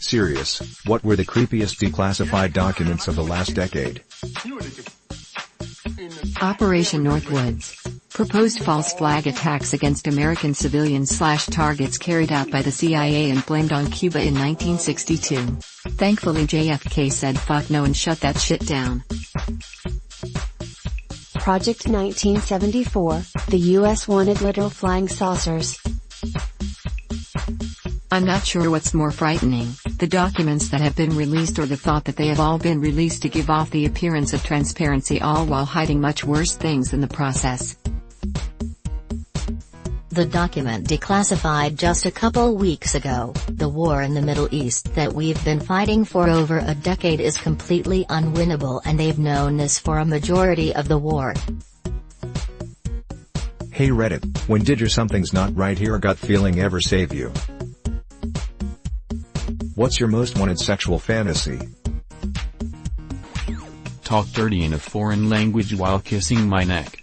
Serious, what were the creepiest declassified documents of the last decade? Operation Northwoods. Proposed false flag attacks against American civilians/targets carried out by the CIA and blamed on Cuba in 1962. Thankfully JFK said fuck no and shut that shit down. Project 1974, the US wanted literal flying saucers. I'm not sure what's more frightening, the documents that have been released or the thought that they have all been released to give off the appearance of transparency, all while hiding much worse things in the process. The document declassified just a couple weeks ago. The war in the Middle East that we've been fighting for over a decade is completely unwinnable, and they've known this for a majority of the war. Hey Reddit, when did your something's not right here gut feeling ever save you? What's your most wanted sexual fantasy? Talk dirty in a foreign language while kissing my neck.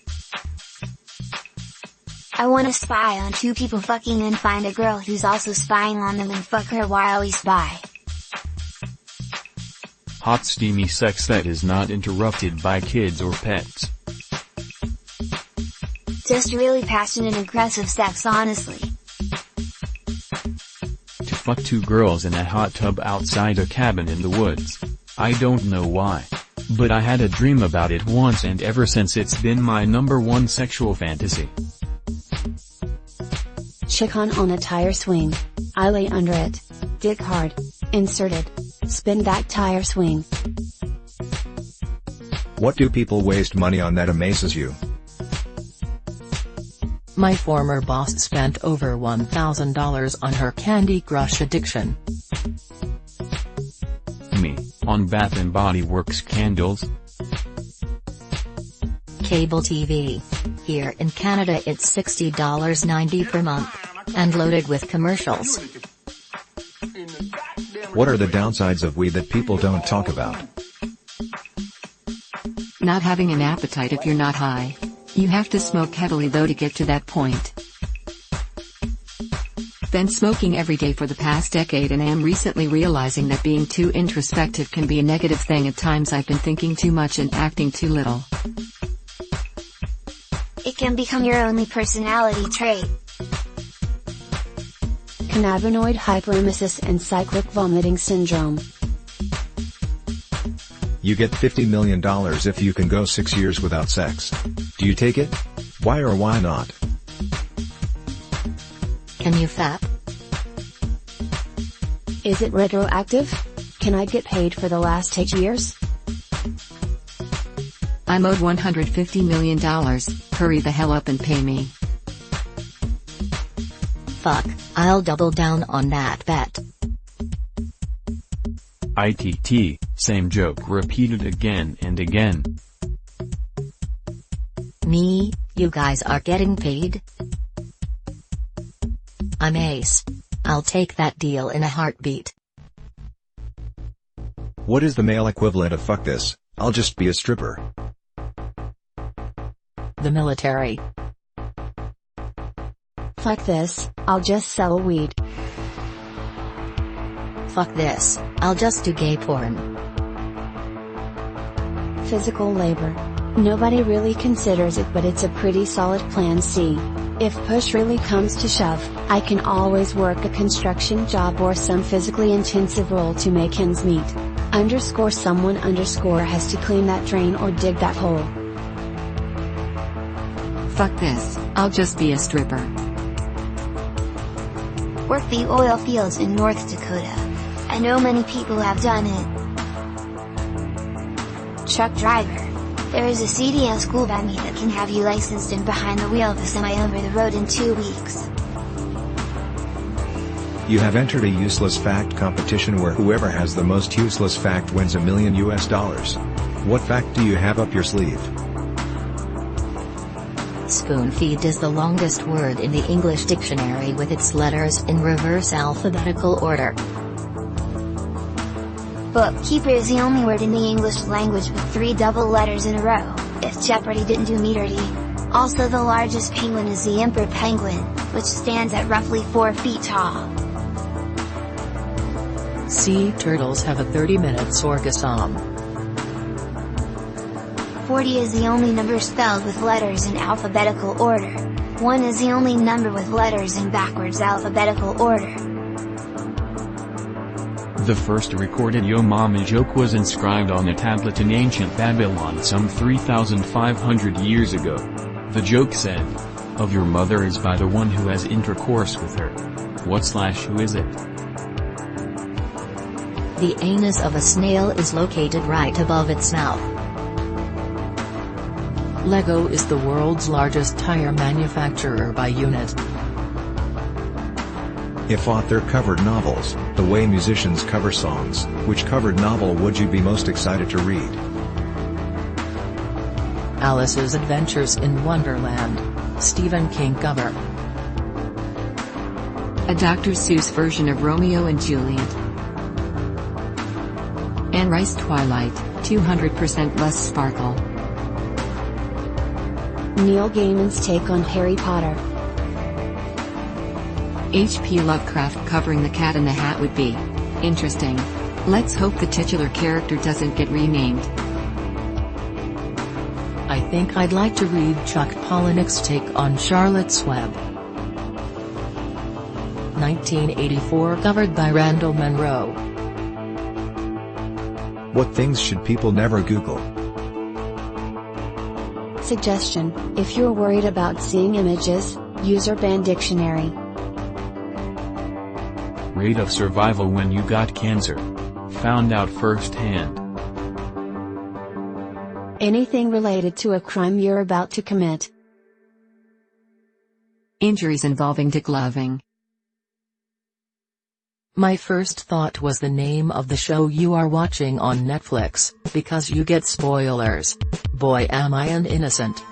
I wanna spy on two people fucking and find a girl who's also spying on them and fuck her while we spy. Hot steamy sex that is not interrupted by kids or pets. Just really passionate aggressive sex, honestly. To fuck two girls in a hot tub outside a cabin in the woods. I don't know why, but I had a dream about it once and ever since it's been my #1 sexual fantasy. Chicken on a tire swing. I lay under it. Dick hard. Inserted. Spin that tire swing. What do people waste money on that amazes you? My former boss spent over $1,000 on her Candy Crush addiction. Me, on Bath and Body Works candles. Cable TV. Here in Canada it's $60.90 per month. And loaded with commercials. What are the downsides of weed that people don't talk about? Not having an appetite if you're not high. You have to smoke heavily though to get to that point. Been smoking every day for the past decade and am recently realizing that being too introspective can be a negative thing at times. I've been thinking too much and acting too little. It can become your only personality trait. Cannabinoid hyperemesis and cyclic vomiting syndrome. You get $50 million if you can go 6 years without sex. Do you take it? Why or why not? Can you fap? Is it retroactive? Can I get paid for the last 8 years? I'm owed $150 million, hurry the hell up and pay me. Fuck, I'll double down on that bet. ITT, same joke repeated again and again. Me, you guys are getting paid? I'm ace. I'll take that deal in a heartbeat. What is the male equivalent of fuck this, I'll just be a stripper? The military. Fuck this, I'll just sell weed. Fuck this, I'll just do gay porn. Physical labor. Nobody really considers it, but it's a pretty solid plan C. If push really comes to shove, I can always work a construction job or some physically intensive role to make ends meet. Someone has to clean that drain or dig that hole. Fuck this, I'll just be a stripper. Work the oil fields in North Dakota. I know many people have done it. Truck driver. There is a CDL school by me that can have you licensed and behind the wheel of a semi over the road in 2 weeks. You have entered a useless fact competition where whoever has the most useless fact wins $1 million. What fact do you have up your sleeve? Spoon-feed is the longest word in the English dictionary with its letters in reverse alphabetical order. Bookkeeper is the only word in the English language with 3 double letters in a row, if Jeopardy didn't do me dirty. Also, the largest penguin is the emperor penguin, which stands at roughly 4 feet tall. Sea turtles have a 30-minute orgasm. 40 is the only number spelled with letters in alphabetical order. 1 is the only number with letters in backwards alphabetical order. The first recorded Yo Mama joke was inscribed on a tablet in ancient Babylon some 3,500 years ago. The joke said, "Of your mother is by the one who has intercourse with her." Who is it? The anus of a snail is located right above its mouth. Lego is the world's largest tire manufacturer by unit. If author covered novels, the way musicians cover songs, which covered novel would you be most excited to read? Alice's Adventures in Wonderland. Stephen King cover. A Dr. Seuss version of Romeo and Juliet. Anne Rice Twilight, 200% less sparkle. Neil Gaiman's take on Harry Potter. H.P. Lovecraft covering The Cat in the Hat would be interesting. Let's hope the titular character doesn't get renamed. I think I'd like to read Chuck Palahniuk's take on Charlotte's Web. 1984 covered by Randall Munroe. What things should people never Google? Suggestion: if you're worried about seeing images, use Urban Dictionary. Rate of survival when you got cancer. Found out firsthand. Anything related to a crime you're about to commit. Injuries involving degloving. My first thought was the name of the show you are watching on Netflix, because you get spoilers. Boy am I an innocent.